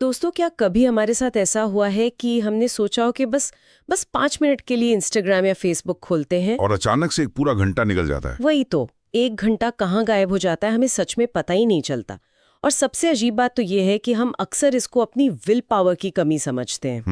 दोस्तों, क्या कभी हमारे साथ ऐसा हुआ है कि हमने सोचा हो कि बस 5 मिनट के लिए इंस्टाग्राम या फेसबुक खोलते हैं और अचानक से एक पूरा घंटा निकल जाता है। वही तो 1 घंटा कहाँ गायब हो जाता है हमें सच में पता ही नहीं चलता। और सबसे अजीब बात तो ये है कि हम अक्सर इसको अपनी विल पावर की कमी समझते हैं।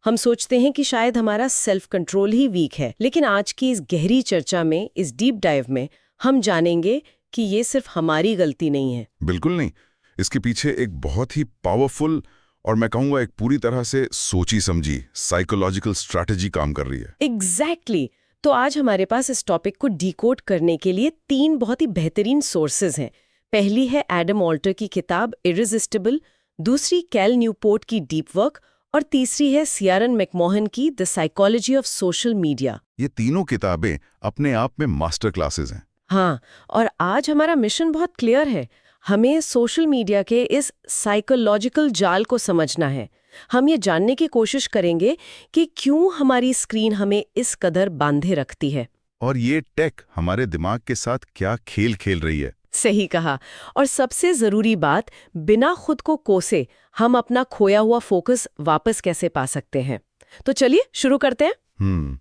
हम सोचते हैं कि शायद हमारा सेल्फ कंट्रोल ही वीक है, लेकिन आज की इस गहरी चर्चा में, इस डीप डाइव में हम जानेंगे कि ये सिर्फ हमारी गलती नहीं है। बिल्कुल नहीं, इसके पीछे एक बहुत ही पावरफुल और मैं कहूँगा एक पूरी तरह से सोची समझी साइकोलॉजिकल स्ट्रैटेजी काम कर रही है। एग्जैक्टली तो आज हमारे पास इस टॉपिक को डिकोड करने के लिए 3 बहुत ही बेहतरीन सोर्सेज हैं। पहली है एडम ऑल्टर की किताब इरिजिस्टिबल, दूसरी कैल न्यूपोर्ट की डीप वर्क और तीसरी है सियारन मैकमोहन की the psychology of social media. ये तीनों किताबें अपने आप में मास्टर क्लासेस हैं। हाँ, और आज हमारा मिशन बहुत क्लियर है। हमें सोशल मीडिया के इस साइकोलॉजिकल जाल को समझना है। हम ये जानने की कोशिश करेंगे कि क्यों हमारी स्क्रीन हमें इस कदर बांधे रखती है और ये टेक हमारे दिमाग के साथ क्या खेल खेल रही है। सही कहा। और सबसे जरूरी बात, बिना खुद को कोसे हम अपना खोया हुआ फोकस वापस कैसे पा सकते हैं। तो चलिए शुरू करते हैं।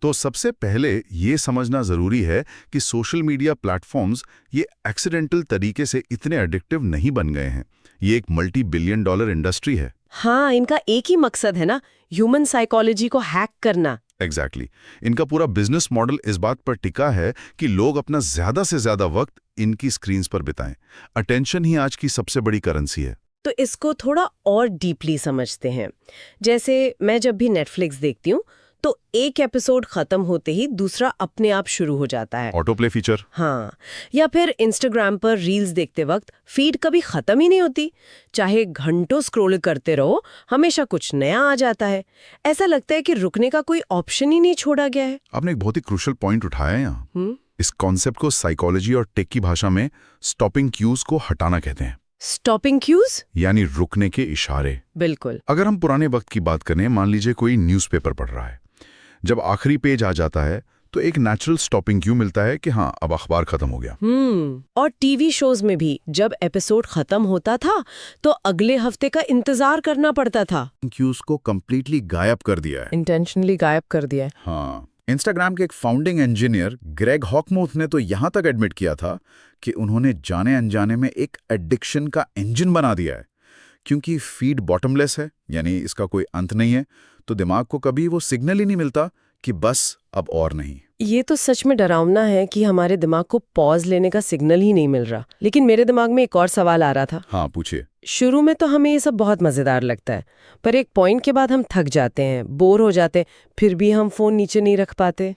तो सबसे पहले ये समझना ज़रूरी है कि सोशल मीडिया प्लेटफॉर्म्स ये एक्सीडेंटल तरीके से इतने एडिक्टिव नहीं बन गए हैं। ये एक $multi-billion इंडस्ट्री है। हाँ, इनका एक ही मकसद है ना, ह्यूमन साइकोलॉजी को हैक करना। एग्जैक्टली इनका पूरा बिजनेस मॉडल इस बात पर टिका है कि लोग अपना ज़्यादा से ज़्यादा वक्त इनकी स्क्रीन्स पर बिताएं। अटेंशन ही आज की सबसे बड़ी करेंसी है। तो इसको थोड़ा और डीपली समझते हैं। जैसे मैं जब भी नेटफ्लिक्स देखती हूँ तो एक एपिसोड खत्म होते ही दूसरा अपने आप शुरू हो जाता है। Auto play feature. हाँ, या फिर इंस्टाग्राम पर रील्स देखते वक्त फीड कभी खत्म ही नहीं होती। चाहे घंटों स्क्रॉल करते रहो, हमेशा कुछ नया आ जाता है। ऐसा लगता है कि रुकने का कोई ऑप्शन ही नहीं छोड़ा गया है। आपने एक बहुत ही क्रूशियल पॉइंट उठाया है यहाँ। इस कॉन्सेप्ट को साइकोलॉजी और टेक की भाषा में स्टॉपिंग क्यूज को हटाना कहते हैं। स्टॉपिंग क्यूज यानी रुकने के इशारे। बिल्कुल। अगर हम पुराने वक्त की बात करें, मान लीजिए कोई न्यूज़पेपर पढ़ रहा है, जब आखिरी पेज आ जाता है तो एक नेचुरल स्टॉपिंग क्यू मिलता है कि हाँ, अब अखबार खत्म हो गया। और टीवी शोज में भी जब एपिसोड खत्म होता था तो अगले हफ्ते का इंतजार करना पड़ता था। क्यूज को कंप्लीटली गायब कर दिया है। इंटेंशनली गायब कर दिया है। हाँ, इंस्टाग्राम के एक फाउंडिंग इंजीनियर ग्रेग हॉकमुथ ने तो यहाँ तक एडमिट किया था कि उन्होंने जाने अनजाने में एक एडिक्शन का इंजन बना दिया है। क्योंकि फीड बॉटमलेस है, यानी इसका कोई अंत नहीं है, तो दिमाग को कभी वो सिग्नल ही नहीं मिलता कि बस अब और नहीं। ये तो सच में डरावना है कि हमारे दिमाग को पॉज लेने का सिग्नल ही नहीं मिल रहा। लेकिन मेरे दिमाग में एक और सवाल आ रहा था। हाँ, पूछिए। शुरू में तो हमें ये सब बहुत मजेदार लगता है, पर एक पॉइंट के बाद हम थक जाते हैं, बोर हो जाते हैं, फिर भी हम फोन नीचे नहीं रख पाते।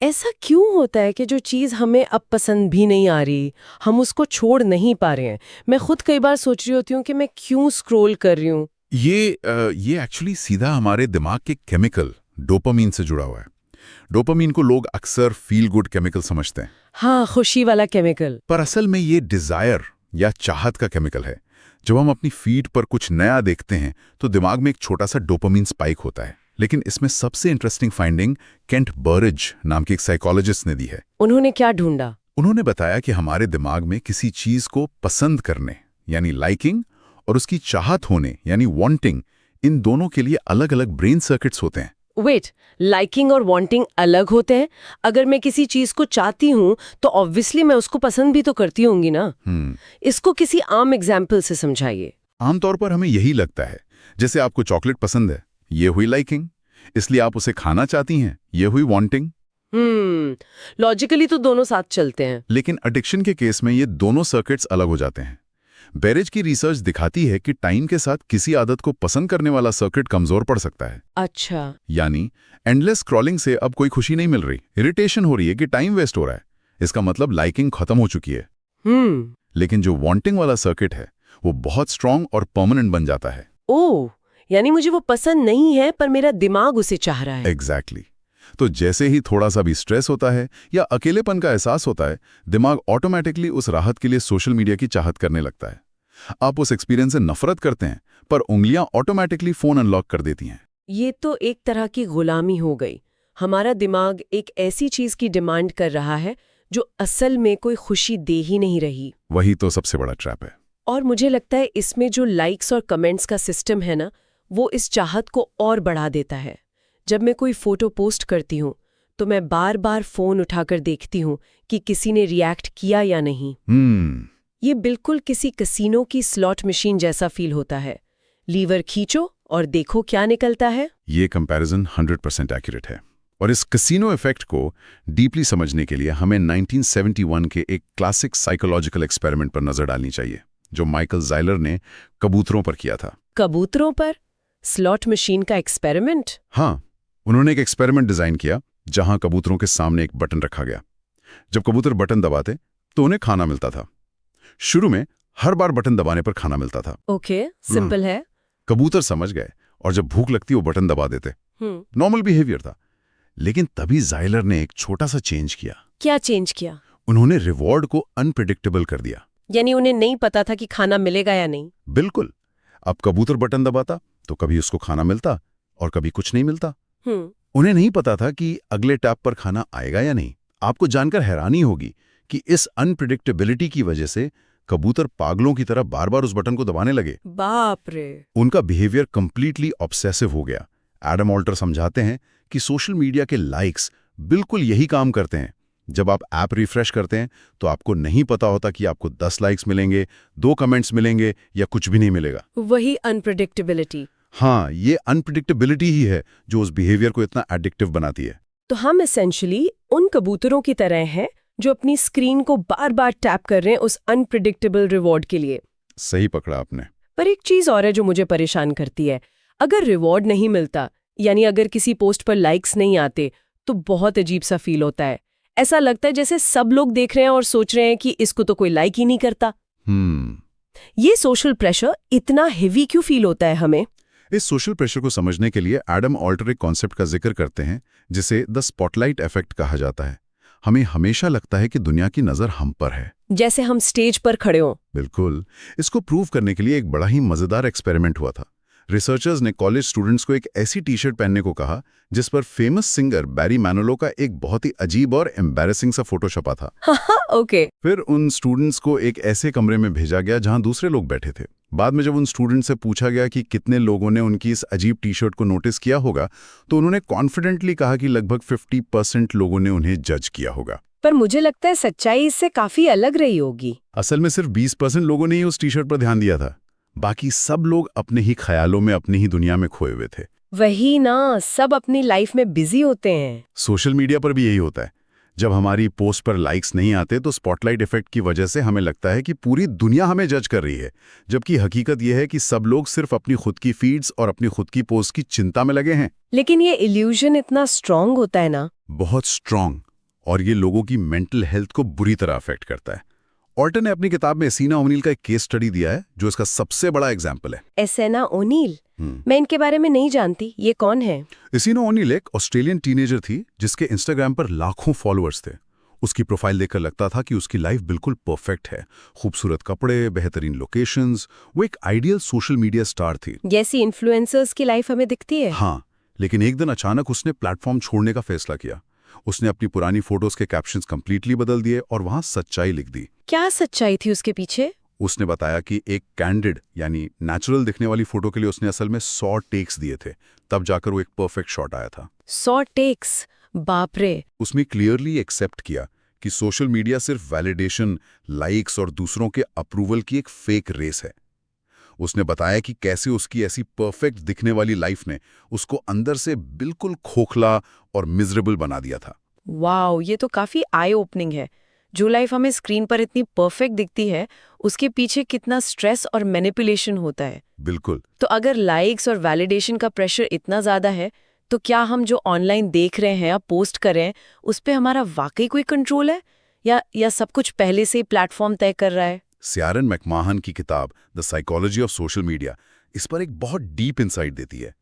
ऐसा क्यों होता है कि जो चीज हमें अब पसंद भी नहीं आ रही, हम उसको छोड़ नहीं पा रहे हैं? मैं खुद कई बार सोच रही होती हूँ कि मैं क्यों स्क्रॉल कर रही हूँ। ये एक्चुअली सीधा हमारे दिमाग के केमिकल डोपामीन से जुड़ा हुआ है। डोपामीन को लोग अक्सर फील गुड केमिकल समझते हैं। हाँ, खुशी वाला केमिकल। पर असल में ये डिजायर या चाहत का केमिकल है। जब हम अपनी फीड पर कुछ नया देखते हैं तो दिमाग में एक छोटा सा डोपामीन स्पाइक होता है। लेकिन इसमें सबसे इंटरेस्टिंग फाइंडिंग केंट बर्रिज नाम के एक साइकोलॉजिस्ट ने दी है। उन्होंने क्या ढूंढा? उन्होंने बताया कि हमारे दिमाग में किसी चीज को पसंद करने यानी लाइकिंग और उसकी चाहत होने यानी वांटिंग, इन दोनों के लिए अलग अलग ब्रेन सर्किट्स होते हैं। वेट, लाइकिंग और वांटिंग अलग होते हैं? अगर मैं किसी चीज को चाहती हूँ तो ऑब्वियसली मैं उसको पसंद भी तो करती होंगी ना। इसको किसी आम एग्जाम्पल से समझाइए। आमतौर पर हमें यही लगता है, जैसे आपको चॉकलेट पसंद है, ये हुई लाइकिंग, इसलिए आप उसे खाना चाहती हैं, ये हुई वांटिंग। लॉजिकली तो दोनों साथ चलते हैं। लेकिन एडिक्शन के केस में ये दोनों सर्किट्स अलग हो जाते हैं। बेरेज की रिसर्च दिखाती है कि टाइम के साथ किसी आदत को पसंद करने वाला सर्किट कमजोर पड़ सकता है। अच्छा। यानी एंडलेस स्क्रॉलिंग से अब कोई खुशी नहीं मिल रही, इरिटेशन हो रही है कि टाइम वेस्ट हो रहा है। इसका मतलब लाइकिंग खत्म हो चुकी है। लेकिन जो वांटिंग वाला सर्किट है वो बहुत स्ट्रांग और परमानेंट बन जाता है। ओह, यानी मुझे वो पसंद नहीं है पर मेरा दिमाग उसे चाह रहा है। एग्जैक्टली। तो जैसे ही थोड़ा सा भी स्ट्रेस होता है या अकेलेपन का एहसास होता है, दिमाग ऑटोमेटिकली उस राहत के लिए सोशल मीडिया की चाहत करने लगता है। आप उस एक्सपीरियंस से नफरत करते हैं पर उंगलियां ऑटोमेटिकली फोन अनलॉक कर देती हैं। ये तो एक तरह की गुलामी हो गई। हमारा दिमाग एक ऐसी चीज की डिमांड कर रहा है जो असल में कोई खुशी दे ही नहीं रही। वही तो सबसे बड़ा ट्रैप है। और मुझे लगता है इसमें जो लाइक्स और कमेंट्स का सिस्टम है ना, वो इस चाहत को और बढ़ा देता है। जब मैं कोई फोटो पोस्ट करती हूँ तो मैं बार बार फोन उठाकर देखती हूँ कि किसी ने रिएक्ट किया या नहीं। ये बिल्कुल किसी कसीनो की स्लॉट मशीन जैसा फील होता है। लीवर खींचो और देखो क्या निकलता है। ये कंपैरिजन 100% एक्यूरेट है। और इस कसीनो इफेक्ट को डीपली समझने के लिए हमें 1971 के एक क्लासिक साइकोलॉजिकल एक्सपेरिमेंट पर नजर डालनी चाहिए, जो माइकल जाइलर ने कबूतरों पर किया था। कबूतरों पर? स्लॉट मशीन का एक्सपेरिमेंट? हाँ, उन्होंने एक एक्सपेरिमेंट डिजाइन किया जहां कबूतरों के सामने एक बटन रखा गया। जब कबूतर बटन दबाते तो उन्हें खाना मिलता था। शुरू में हर बार बटन दबाने पर खाना मिलता था। ओके, सिंपल है। कबूतर समझ गए और जब भूख लगती वो बटन दबा देते। नॉर्मल बिहेवियर था। लेकिन तभी जाइलर ने एक छोटा सा चेंज किया। क्या चेंज किया? उन्होंने रिवॉर्ड को अनप्रेडिक्टेबल कर दिया। यानी उन्हें नहीं पता था कि खाना मिलेगा या नहीं। बिल्कुल। अब कबूतर बटन दबाता तो कभी उसको खाना मिलता और कभी कुछ नहीं मिलता। उन्हें नहीं पता था कि अगले टैप पर खाना आएगा या नहीं। आपको जानकर हैरानी होगी कि इस अनप्रेडिक्टेबिलिटी की वजह से कबूतर पागलों की तरह बार बार उस बटन को दबाने लगे। बाप रे! उनका बिहेवियर कंप्लीटली ऑब्सेसिव हो गया। एडम ऑल्टर समझाते हैं कि सोशल मीडिया के लाइक्स बिल्कुल यही काम करते हैं। जब आप ऐप रिफ्रेश करते हैं तो आपको नहीं पता होता कि आपको 10 लाइक्स मिलेंगे, 2 कमेंट्स मिलेंगे या कुछ भी नहीं मिलेगा। वही अनप्रेडिक्टेबिलिटी। हाँ, ये अनप्रेडिक्टेबिलिटी ही है जो उस बिहेवियर को इतना एडिक्टिव बनाती है। तो हम एसेंशियली उन कबूतरों की तरह हैं जो अपनी स्क्रीन को बार बार टैप कर रहे हैं उस अनप्रेडिक्टेबल रिवॉर्ड के लिए। सही पकड़ा आपने। पर एक चीज और है जो मुझे परेशान करती है। अगर रिवॉर्ड नहीं मिलता, यानी अगर किसी पोस्ट पर लाइक्स नहीं आते, तो बहुत अजीब सा फील होता है। ऐसा लगता है जैसे सब लोग देख रहे हैं और सोच रहे हैं कि इसको तो कोई लाइक ही नहीं करता। ये सोशल प्रेशर इतना हेवी क्यों फील होता है हमें? इस सोशल प्रेशर को समझने के लिए एडम ऑल्टर एक कॉन्सेप्ट का जिक्र करते हैं जिसे द स्पॉटलाइट इफेक्ट कहा जाता है। हमें हमेशा लगता है कि दुनिया की नजर हम पर है, जैसे हम स्टेज पर खड़े हों। बिल्कुल। इसको प्रूव करने के लिए एक बड़ा ही मजेदार एक्सपेरिमेंट हुआ था। रिसर्चर्स ने कॉलेज स्टूडेंट्स को एक ऐसी टी शर्ट पहनने को कहा जिस पर फेमस सिंगर बैरी मैनिलो का एक बहुत ही अजीब और एम्बैरेसिंग सा फोटो छपा था। ओके। फिर उन स्टूडेंट्स को एक ऐसे कमरे में भेजा गया जहां दूसरे लोग बैठे थे। बाद में जब उन स्टूडेंट्स से पूछा गया कि कितने लोगों ने उनकी इस अजीब टी शर्ट को नोटिस किया होगा, तो उन्होंने कॉन्फिडेंटली कहा कि लगभग 50% लोगों ने उन्हें जज किया होगा। पर मुझे लगता है सच्चाई इससे काफी अलग रही होगी। असल में सिर्फ 20% लोगों ने ही उस टी शर्ट पर ध्यान दिया था। बाकी सब लोग अपने ही ख्यालों में अपनी ही दुनिया में खोए हुए थे। वही ना, सब अपनी लाइफ में बिजी होते हैं। सोशल मीडिया पर भी यही होता है। जब हमारी पोस्ट पर लाइक्स नहीं आते तो स्पॉटलाइट इफेक्ट की वजह से हमें लगता है कि पूरी दुनिया हमें जज कर रही है, जबकि हकीकत यह है कि सब लोग सिर्फ अपनी खुद की फीड्स और अपनी खुद की पोस्ट की चिंता में लगे हैं। लेकिन ये इल्यूजन इतना स्ट्रांग होता है ना। बहुत स्ट्रांग, और ये लोगों की मेंटल हेल्थ को बुरी तरह अफेक्ट करता है। ऑल्टर ने अपनी किताब में एसिना ओनील का एक केस स्टडी दिया है जो इसका सबसे बड़ा एग्जाम्पल है। एसिना ओनील? मैं इनके बारे में नहीं जानती, ये कौन है? एसिना ओनील एक ऑस्ट्रेलियन टीनेजर थी जिसके इंस्टाग्राम पर लाखों फॉलोअर्स थे। उसकी प्रोफाइल देखकर लगता था कि उसकी लाइफ बिल्कुल परफेक्ट है। खूबसूरत कपड़े, बेहतरीन लोकेशंस, वो एक आइडियल सोशल मीडिया स्टार थी, जैसी इन्फ्लुएंसर्स की लाइफ हमें दिखती है। हाँ, लेकिन एक दिन अचानक उसने प्लेटफॉर्म छोड़ने का फैसला किया। उसने अपनी पुरानी फोटोज के कैप्शंस कंप्लीटली बदल दिए और वहां सच्चाई लिख दी। क्या सच्चाई थी उसके पीछे? उसने बताया कि एक कैंडिड यानी नेचुरल दिखने वाली फोटो के लिए उसने असल में 100 टेक्स दिए थे, तब जाकर वो एक परफेक्ट शॉट आया था। 100 टेक्स? बाप रे। उसने क्लियरली एक्सेप्ट किया कि सोशल मीडिया सिर्फ वैलिडेशन, लाइक्स और दूसरों के अप्रूवल की एक फेक रेस है। उसने बताया कि कैसे उसकी ऐसी परफेक्ट दिखने वाली लाइफ ने उसको अंदर से बिल्कुल खोखला और मिजरेबल बना दिया था। वाओ, ये तो काफी आई ओपनिंग है। जो लाइफ हमें स्क्रीन पर इतनी परफेक्ट दिखती है, उसके पीछे कितना स्ट्रेस और मैनिपुलेशन होता है। बिल्कुल। तो अगर लाइक्स और वैलिडेशन का प्रेशर इतना ज्यादा है, तो क्या हम जो ऑनलाइन देख रहे हैं या पोस्ट कर रहे हैं, उस पे हमारा वाकई कोई कंट्रोल है या सब कुछ पहले से ही प्लेटफॉर्म तय कर रहा है? सियारन मैकमाहन की किताब the psychology of social media इस पर एक बहुत डीप इंसाइट देती है।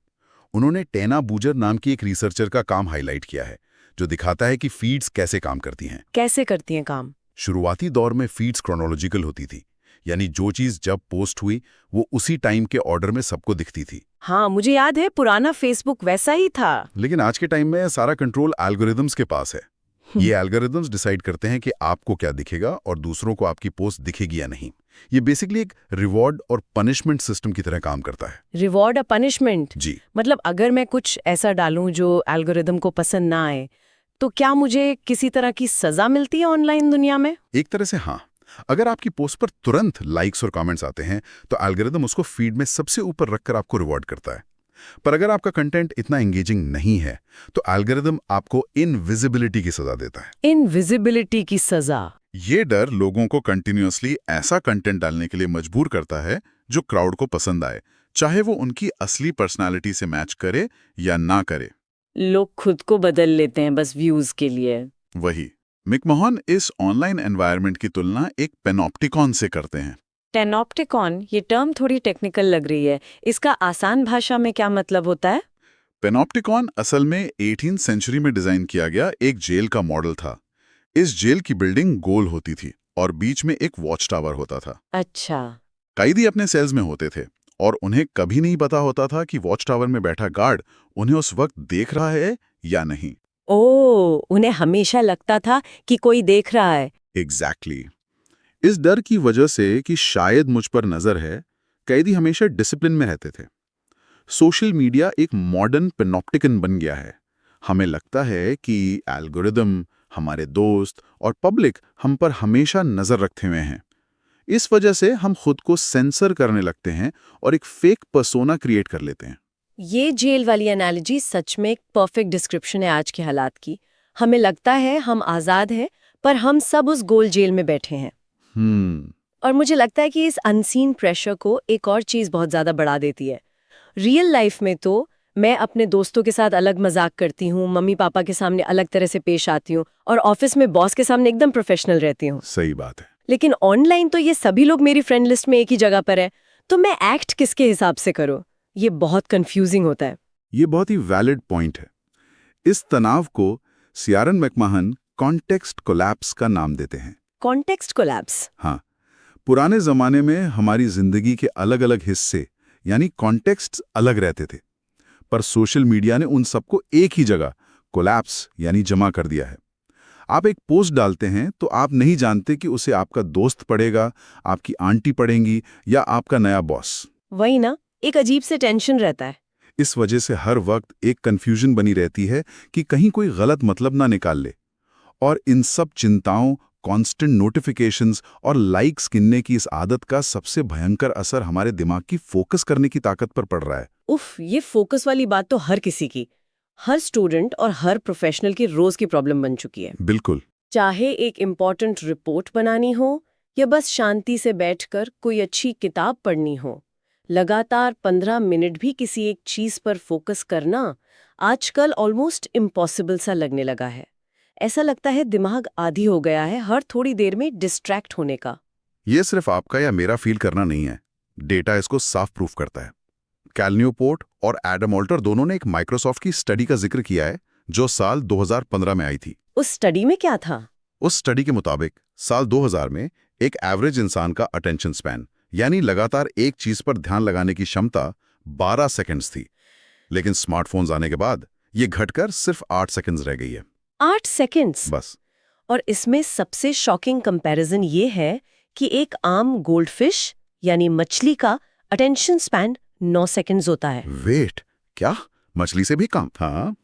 उन्होंने टेना बूजर नाम की एक रिसर्चर का काम हाईलाइट किया है जो दिखाता है कि फीड्स कैसे काम करती हैं। कैसे करती हैं काम? शुरुआती दौर में फीड्स क्रोनोलॉजिकल होती थी, यानी जो चीज जब पोस्ट हुई वो उसी टाइम के ऑर्डर में सबको दिखती थी। हाँ, मुझे याद है, पुराना फेसबुक वैसा ही था। लेकिन आज के टाइम में सारा कंट्रोल एल्गोरिदम्स के पास है। ये एल्गोरिदम्स डिसाइड करते हैं कि आपको क्या दिखेगा और दूसरों को आपकी पोस्ट दिखेगी या नहीं। ये बेसिकली एक रिवॉर्ड और पनिशमेंट सिस्टम की तरह काम करता है। रिवॉर्ड और पनिशमेंट? जी। मतलब अगर मैं कुछ ऐसा डालूं जो एल्गोरिदम को पसंद ना आए, तो क्या मुझे किसी तरह की सजा मिलती है ऑनलाइन दुनिया में? एक तरह से हाँ। अगर आपकी पोस्ट पर तुरंत लाइक्स और कमेंट्स आते हैं तो एल्गोरिदम उसको फीड में सबसे ऊपर रखकर आपको रिवॉर्ड करता है। पर अगर आपका कंटेंट इतना एंगेजिंग नहीं है तो एल्गोरिदम आपको इनविजिबिलिटी की सजा देता है। इनविजिबिलिटी की सजा? ये डर लोगों को कंटिन्यूअसली ऐसा कंटेंट डालने के लिए मजबूर करता है जो क्राउड को पसंद आए, चाहे वो उनकी असली पर्सनालिटी से मैच करे या ना करे। लोग खुद को बदल लेते हैं बस व्यूज के लिए। वही मैकमोहन इस ऑनलाइन एनवायरनमेंट की तुलना एक पेनोप्टिकॉन से करते हैं। पेनोप्टिकॉन, ये टर्म थोड़ी टेक्निकल लग रही है, इसका आसान भाषा में क्या मतलब होता है? पेनोप्टिकॉन असल में 18वीं सेंचुरी में डिजाइन किया गया एक जेल का मॉडल था। इस जेल की बिल्डिंग गोल होती थी और बीच में एक वॉच टावर होता था। अच्छा। कैदी अपने सेल्स में होते थे और उन्हें कभी नहीं पता होता था कि वॉच टावर में बैठा गार्ड उन्हें उस वक्त देख रहा है या नहीं। ओह, उन्हें हमेशा लगता था कि कोई देख रहा है। एग्जैक्टली। इस डर की वजह से कि शायद मुझ पर नजर है, कैदी हमेशा डिसिप्लिन में रहते थे। सोशल मीडिया एक मॉडर्न पेनोप्टिकन बन गया है। हमें लगता है कि एल्गोरिदम, हमारे दोस्त और पब्लिक हम पर हमेशा नजर रखते हुए हैं। इस वजह से हम खुद को सेंसर करने लगते हैं और एक फेक पर्सोना क्रिएट कर लेते हैं। ये जेल वाली एनालॉजी सच में एक परफेक्ट डिस्क्रिप्शन है आज के हालात की। हमें लगता है हम आज़ाद हैं, पर हम सब उस गोल जेल में बैठे हैं। और मुझे लगता है कि इस अनसीन प्रेशर को एक और चीज़ बहुत ज़्यादा बढ़ा देती है। रियल लाइफ में तो मैं अपने दोस्तों के साथ अलग मजाक करती हूँ, मम्मी पापा के सामने अलग तरह से पेश आती हूँ और ऑफिस में बॉस के सामने एकदम प्रोफेशनल रहती हूँ। सही बात है। लेकिन ऑनलाइन तो ये सभी लोग मेरी फ्रेंड लिस्ट में एक ही जगह पर है, तो मैं एक्ट किसके हिसाब से करूँ? ये बहुत कंफ्यूजिंग होता है। ये बहुत ही वैलिड पॉइंट है। इस तनाव को सियारन मैकमोहन कॉन्टेक्स्ट कोलैप्स का नाम देते हैं। Context collapse? हाँ, पुराने जमाने में हमारी जिंदगी के अलग अलग हिस्से यानी कॉन्टेक्स्ट्स अलग रहते थे, पर सोशल मीडिया ने उन सबको एक ही जगह कोलैप्स यानी जमा कर दिया है। आप एक पोस्ट डालते हैं तो आप नहीं जानते कि उसे आपका दोस्त पढ़ेगा, आपकी आंटी पढ़ेंगी या आपका नया बॉस। वही ना, एक अजीब से टेंशन रहता है। इस वजह से हर वक्त एक कंफ्यूजन बनी रहती है कि कहीं कोई गलत मतलब ना निकाल ले। और इन सब चिंताओं, कांस्टेंट नोटिफिकेशंस और लाइक्स गिनने की इस आदत का सबसे भयंकर असर हमारे दिमाग की फोकस करने की ताकत पर पड़ रहा है। उफ, ये फोकस वाली बात तो हर किसी की, हर स्टूडेंट और हर प्रोफेशनल की रोज की प्रॉब्लम बन चुकी है। बिल्कुल। चाहे एक इम्पॉर्टेंट रिपोर्ट बनानी हो या बस शांति से बैठकर कोई अच्छी किताब पढ़नी हो, लगातार 15 मिनट भी किसी एक चीज पर फोकस करना आजकल ऑलमोस्ट इम्पॉसिबल सा लगने लगा है। ऐसा लगता है दिमाग आदी हो गया है हर थोड़ी देर में डिस्ट्रैक्ट होने का। ये सिर्फ आपका या मेरा फील करना नहीं है, डेटा इसको साफ प्रूफ करता है। कैल न्यूपोर्ट और एडम ऑल्टर दोनों ने एक माइक्रोसॉफ्ट की स्टडी का जिक्र किया है जो साल 2015 में आई थी। उस स्टडी में क्या था? उस स्टडी के मुताबिक साल 2000 में एक एवरेज इंसान का अटेंशन स्पैन यानी लगातार एक चीज पर ध्यान लगाने की क्षमता 12 सेकंड्स थी, लेकिन स्मार्टफोन्स आने के बाद ये घटकर सिर्फ 8 सेकंड्स रह गई है। 8 सेकंड्स बस। और इसमें सबसे शॉकिंग कंपैरिजन ये है कि एक आम गोल्डफिश यानी मछली का अटेंशन स्पैन 9 सेकंड्स होता है। वेट, क्या मछली से भी कम? हाँ,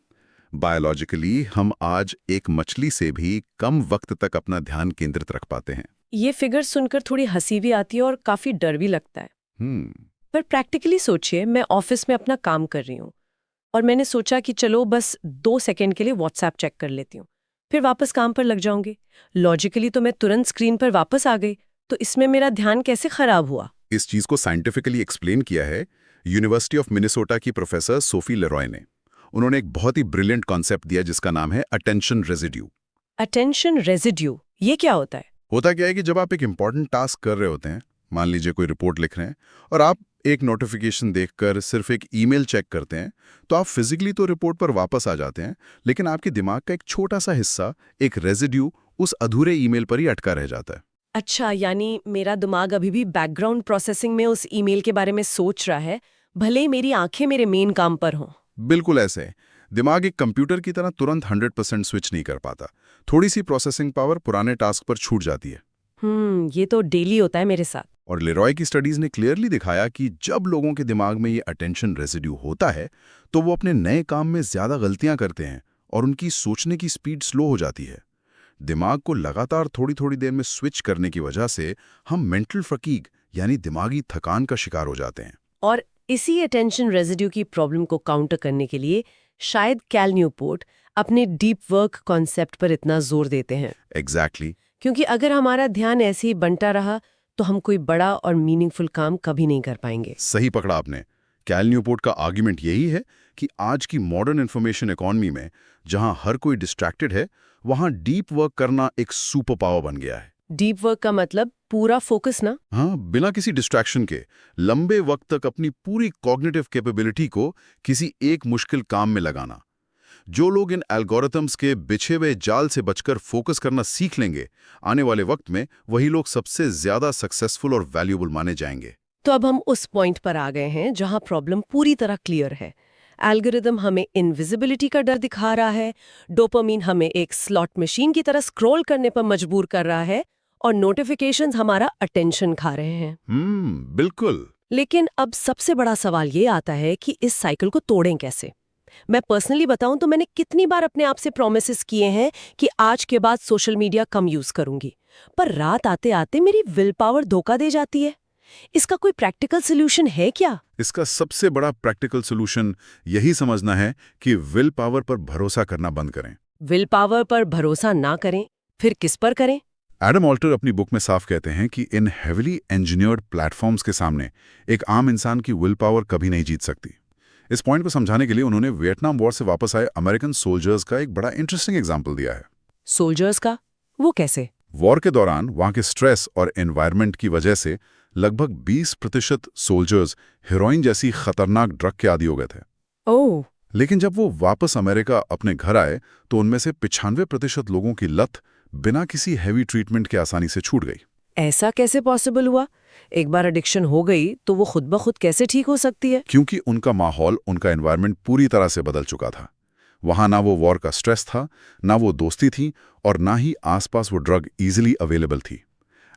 बायोलॉजिकली हम आज एक मछली से भी कम वक्त तक अपना ध्यान केंद्रित रख पाते हैं। ये फिगर सुनकर थोड़ी हंसी भी आती है और काफी डर भी लगता है। पर प्रैक्टिकली सोचिए, मैं ऑफिस में अपना काम कर रही हूँ और मैंने सोचा कि चलो बस 2 सेकंड के लिए व्हाट्सएप चेक कर लेती हूँ, फिर वापस काम पर लग जाऊंगी। लॉजिकली तो मैं तुरंत स्क्रीन पर वापस आ गई, तो इसमें मेरा ध्यान कैसे खराब हुआ? इस चीज को साइंटिफिकली एक्सप्लेन किया है यूनिवर्सिटी ऑफ मिनेसोटा की प्रोफेसर सोफी लेरॉय ने। उन्होंने एक बहुत ही ब्रिलियंट कॉन्सेप्ट दिया जिसका नाम है अटेंशन रेजिड्यू। अटेंशन रेजिड्यू, ये क्या होता है? होता क्या है कि जब आप एक इंपॉर्टेंट टास्क कर रहे होते हैं, मान लीजिए कोई रिपोर्ट लिख रहे हैं और आप एक नोटिफिकेशन देखकर सिर्फ एक ईमेल चेक करते हैं, तो आप फिजिकली तो रिपोर्ट पर वापस आ जाते हैं, लेकिन आपके दिमाग का एक छोटा सा हिस्सा, एक रेजिड्यू, उस अधूरे ईमेल पर ही अटका रह जाता है। अच्छा, यानी मेरा दिमाग अभी भी बैकग्राउंड प्रोसेसिंग में उस ईमेल के बारे में सोच रहा है, भले ही मेरी आंखें मेरे मेन काम पर हों। बिल्कुल ऐसे। दिमाग एक कंप्यूटर की तरह तुरंत 100% स्विच नहीं कर पाता। थोड़ी सी प्रोसेसिंग पावर पुराने टास्क पर छूट जाती है। ये तो डेली होता है मेरे साथ। और लेरॉय की स्टडीज ने क्लियरली दिखाया कि जब लोगों के दिमाग में ये अटेंशन रेसिड्यू होता है तो वो अपने नए काम में ज्यादा गलतियां करते हैं और उनकी सोचने की स्पीड स्लो हो जाती है। दिमाग को लगातार थोड़ी थोड़ी देर में स्विच करने की वजह से हम मेंटल फटीग यानी दिमागी थकान का शिकार हो जाते हैं। और इसी अटेंशन रेजिड्यू की प्रॉब्लम को काउंटर करने के लिए शायद कैल न्यूपोर्ट अपने डीप वर्क कॉन्सेप्ट पर इतना जोर देते हैं। एग्जैक्टली। क्योंकि अगर हमारा ध्यान ऐसे ही बंटा रहा तो हम कोई बड़ा और मीनिंगफुल काम कभी नहीं कर पाएंगे। सही पकड़ा आपने। कैल न्यूपोर्ट का आर्ग्यूमेंट यही है कि आज की मॉडर्न इन्फॉर्मेशन इकोनॉमी में जहां हर कोई डिस्ट्रैक्टेड है, वहां डीप वर्क करना एक सुपर पावर बन गया है। डीप वर्क का मतलब पूरा फोकस ना? हाँ, बिना किसी डिस्ट्रैक्शन के लंबे वक्त तक अपनी पूरी कॉग्निटिव कैपेबिलिटी को किसी एक मुश्किल काम में लगाना। जो लोग इन एल्गोरिथम्स के बिछे हुए जाल से बचकर फोकस करना सीख लेंगे, आने वाले वक्त में वही लोग सबसे ज्यादा सक्सेसफुल और वैल्यूएबल माने जाएंगे। तो अब हम उस पॉइंट पर आ गए हैं जहां प्रॉब्लम पूरी तरह क्लियर है। एल्गोरिदम हमें इनविजिबिलिटी का डर दिखा रहा है, डोपामीन हमें एक स्लॉट मशीन की तरह स्क्रॉल करने पर मजबूर कर रहा है और नोटिफिकेशंस हमारा अटेंशन खा रहे हैं। बिल्कुल। लेकिन अब सबसे बड़ा सवाल ये आता है कि इस साइकिल को तोड़ें कैसे? मैं पर्सनली बताऊं तो मैंने कितनी बार अपने आप से प्रॉमिसेस किए हैं कि आज के बाद सोशल मीडिया कम यूज करूंगी, पर रात आते आते मेरी विल पावर धोखा दे जाती है। इसका कोई प्रैक्टिकल सोल्यूशन है क्या? इसका सबसे बड़ा प्रैक्टिकल सोल्यूशन यही समझना है कि विल पावर पर भरोसा करना बंद करें। विल पावर पर भरोसा ना करें, फिर किस पर करें? एडम ऑल्टर अपनी बुक में साफ कहते हैं कि इन हेविली इंजीनियर्ड प्लेटफॉर्म्स के सामने एक आम इंसान की विल पावर कभी नहीं जीत सकती। इस पॉइंट को समझाने के लिए उन्होंने वियतनाम वॉर से वापस आए अमेरिकन सोल्जर्स का एक बड़ा इंटरेस्टिंग एग्जाम्पल दिया है। सोल्जर्स का? वो कैसे? वॉर के दौरान वहां के स्ट्रेस और एनवायरनमेंट की वजह से लगभग 20% सोल्जर्स हेरोइन जैसी खतरनाक ड्रग के आदी हो गए थे। ओह। लेकिन जब वो वापस अमेरिका अपने घर आए तो उनमें से 95% लोगों की लत बिना किसी हैवी ट्रीटमेंट के आसानी से छूट गई। ऐसा कैसे पॉसिबल हुआ? एक बार एडिक्शन हो गई तो वो खुद ब खुद कैसे ठीक हो सकती है? क्योंकि उनका माहौल, उनका एनवायरनमेंट पूरी तरह से बदल चुका था। वहां ना वो वॉर का स्ट्रेस था, ना वो दोस्ती थी, और ना ही आसपास वो ड्रग इजीली अवेलेबल थी।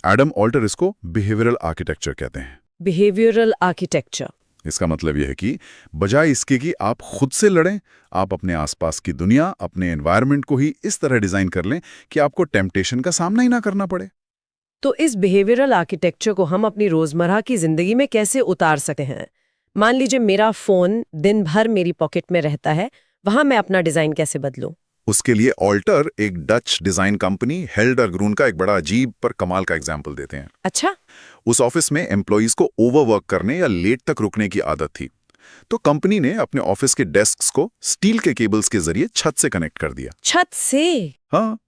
एडम ऑल्टर इसको बिहेवियरल आर्किटेक्चर कहते हैं। Behavioural architecture? इसका मतलब यह है कि बजाय इसके कि आप खुद से लड़ें, आप अपने आसपास की दुनिया, अपने एनवायरनमेंट को ही इस तरह डिजाइन कर लें कि आपको टेम्पटेशन का सामना ही ना करना पड़े। तो इस बिहेवियरल आर्किटेक्चर को हम अपनी रोजमर्रा की जिंदगी में कैसे उतार सकते हैं? मान लीजिए मेरा फोन दिन भर मेरी पॉकेट में रहता है, वहां मैं अपना डिजाइन कैसे बदलूं? उसके लिए ऑल्टर एक डच डिजाइन कंपनी हेल्डर ग्रून का एक बड़ा अजीब पर कमाल का एग्जाम्पल देते हैं। अच्छा। उस ऑफिस में एम्प्लॉइज को ओवरवर्क करने या लेट तक रुकने की आदत थी, तो कंपनी ने अपने ऑफिस के डेस्क्स को स्टील के केबल्स के जरिए छत से कनेक्ट कर दिया। छत से? हाँ।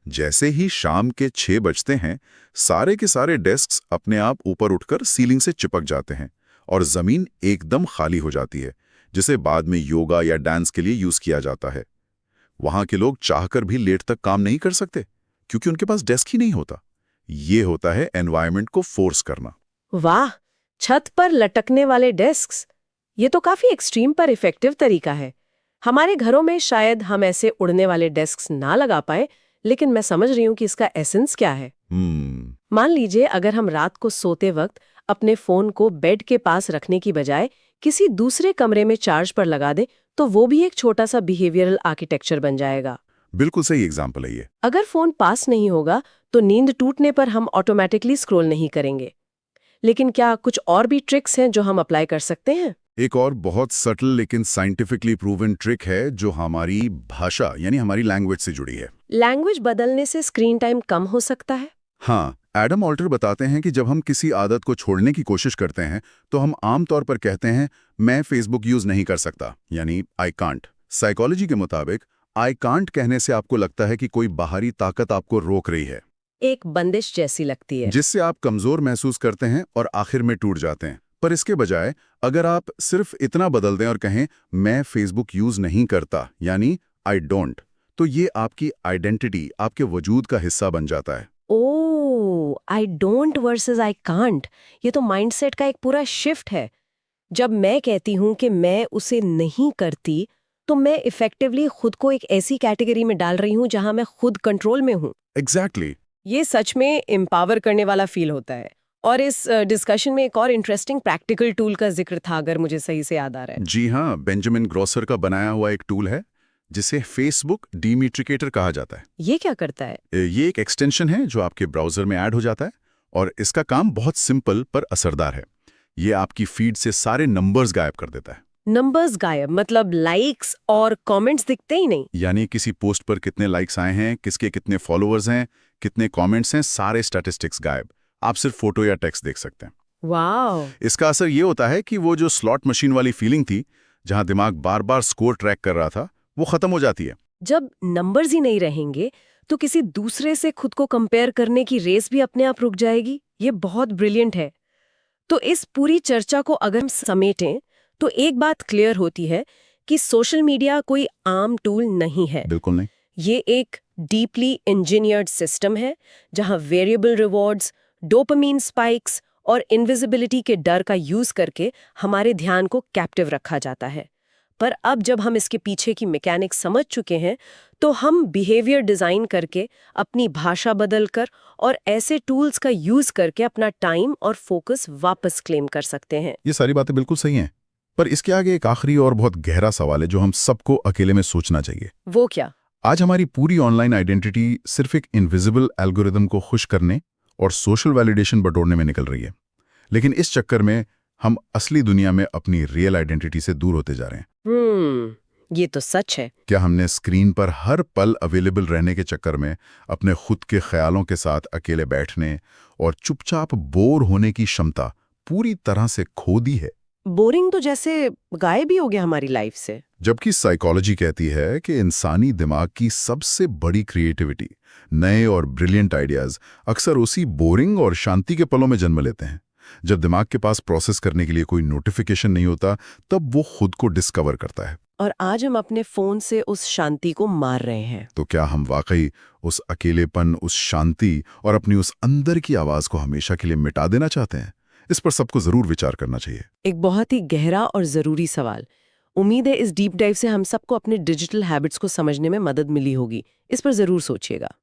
जैसे ही शाम के 6 बजते हैं, सारे के सारे डेस्क्स अपने आप ऊपर उठकर सीलिंग से चिपक जाते हैं और जमीन एकदम खाली हो जाती है, जिसे बाद में योगा या डांस के लिए यूज किया जाता है। वहां के लोग चाहकर भी लेट तक काम नहीं कर सकते क्योंकि उनके पास डेस्क ही नहीं होता। ये होता है एनवायरनमेंट को फोर्स करना। वाह, छत पर लटकने वाले डेस्क्स, ये तो काफी एक्सट्रीम पर इफेक्टिव तरीका है। हमारे घरों में शायद हम ऐसे उड़ने वाले डेस्क्स ना लगा पाए, लेकिन मैं समझ रही हूँ कि इसका एसेंस क्या है। मान लीजिए अगर हम रात को सोते वक्त अपने फोन को बेड के पास रखने की बजाय किसी दूसरे कमरे में चार्ज पर लगा दें, तो वो भी एक छोटा सा बिहेवियरल आर्किटेक्चर बन जाएगा। बिल्कुल सही एग्जाम्पल है ये। अगर फोन पास नहीं होगा तो नींद टूटने पर हम ऑटोमेटिकली स्क्रॉल नहीं करेंगे। लेकिन क्या कुछ और भी ट्रिक्स हैं जो हम अप्लाई कर सकते हैं? एक और बहुत सटल लेकिन साइंटिफिकली प्रूवन ट्रिक है जो हमारी भाषा यानी हमारी लैंग्वेज से जुड़ी है। लैंग्वेज बदलने से स्क्रीन टाइम कम हो सकता है? हाँ, एडम ऑल्टर बताते हैं कि जब हम किसी आदत को छोड़ने की कोशिश करते हैं तो हम आमतौर पर कहते हैं मैं फेसबुक यूज नहीं कर सकता, यानी आई कांट। साइकोलॉजी के मुताबिक आई कांट कहने से आपको लगता है कि कोई बाहरी ताकत आपको रोक रही है, एक बंदिश जैसी लगती है, जिससे आप कमजोर महसूस करते हैं और आखिर में टूट जाते हैं। पर इसके बजाय अगर आप सिर्फ इतना बदल दें और कहें मैं फेसबुक यूज नहीं करता, यानी आई डोंट, तो ये आपकी आइडेंटिटी, आपके वजूद का हिस्सा बन जाता है। Oh, I don't versus I can't, ये तो माइंडसेट का एक पूरा शिफ्ट है। जब मैं कहती हूँ कि मैं उसे नहीं करती, तो मैं इफेक्टिवली खुद को एक ऐसी कैटेगरी में डाल रही हूँ जहाँ मैं खुद कंट्रोल में हूँ। एग्जैक्टली। ये सच में एम्पावर करने वाला फील होता है और इस डिस्कशन में एक और इंटरेस्टिंग प्रैक्टिकल टूल का जिक्र था, अगर मुझे सही से याद आ रहा है। जी हाँ, बेंजामिन ग्रोसर का बनाया हुआ एक टूल है जिसे फेसबुक डीमीट्रिकेटर कहा जाता है। ये क्या करता है? ये एक एक्सटेंशन है जो आपके ब्राउजर में ऐड हो जाता है और इसका काम बहुत सिंपल पर असरदार है। ये आपकी फीड से सारे नंबर्स गायब कर देता है। नंबर्स गायब मतलब लाइक्स और कमेंट्स दिखते ही नहीं? यानी किसी पोस्ट पर कितने लाइक्स आए हैं, किसके कितने फॉलोअर्स हैं, कितने कमेंट्स हैं, सारे स्टैटिस्टिक्स गायब। आप सिर्फ फोटो या टेक्स्ट देख सकते हैं। वाओ! इसका असर ये होता है कि वो जो स्लॉट मशीन वाली फीलिंग थी, जहां दिमाग बार बार स्कोर ट्रैक कर रहा था, वो खत्म हो जाती है। जब नंबर्स ही नहीं रहेंगे तो किसी दूसरे से खुद को कंपेयर करने की रेस भी अपने आप रुक जाएगी। ये बहुत ब्रिलियंट है। तो इस पूरी चर्चा को अगर हम समेटें तो एक बात क्लियर होती है कि सोशल मीडिया कोई आम टूल नहीं है। बिल्कुल नहीं। ये एक डीपली इंजीनियर्ड सिस्टम है जहां वेरिएबल रिवॉर्ड्स, डोपामीन स्पाइक्स और इनविजिबिलिटी के डर का यूज करके हमारे ध्यान को कैप्टिव रखा जाता है। पर अब जब हम इसके पीछे की मैकेनिक्स समझ चुके हैं तो हम बिहेवियर डिजाइन करके, अपनी भाषा बदलकर और ऐसे टूल्स का यूज करके अपना टाइम और फोकस वापस क्लेम कर सकते हैं। ये सारी बातें बिल्कुल सही हैं, पर इसके आगे एक आखिरी और बहुत गहरा सवाल है जो हम सबको अकेले में सोचना चाहिए। वो क्या? आज हमारी पूरी ऑनलाइन आइडेंटिटी सिर्फ एक इनविजिबल एल्गोरिदम को खुश करने और सोशल वैलिडेशन बटोरने में निकल रही है, लेकिन इस चक्कर में हम असली दुनिया में अपनी रियल आइडेंटिटी से दूर होते जा रहे हैं। ये तो सच है। क्या हमने स्क्रीन पर हर पल अवेलेबल रहने के चक्कर में अपने खुद के ख्यालों के साथ अकेले बैठने और चुपचाप बोर होने की क्षमता पूरी तरह से खो दी है? बोरिंग तो जैसे गायब ही हो गया हमारी लाइफ से। जबकि साइकोलॉजी कहती है कि इंसानी दिमाग की सबसे बड़ी क्रिएटिविटी, नए और ब्रिलियंट आइडियाज अक्सर उसी बोरिंग और शांति के पलों में जन्म लेते हैं। जब दिमाग के पास प्रोसेस करने के लिए कोई नोटिफिकेशन नहीं होता, तब वो खुद को डिस्कवर करता है। और आज हम अपने फोन से उस शांति को मार रहे हैं। तो क्या हम वाकई उस अकेलेपन, उस शांति और अपनी उस अंदर की आवाज को हमेशा के लिए मिटा देना चाहते हैं? इस पर सबको जरूर विचार करना चाहिए। एक बहुत ही गहरा और जरूरी सवाल। उम्मीद है इस डीप डाइव से हम सबको अपने डिजिटल हैबिट्स को समझने में मदद मिली होगी। इस पर जरूर सोचिएगा।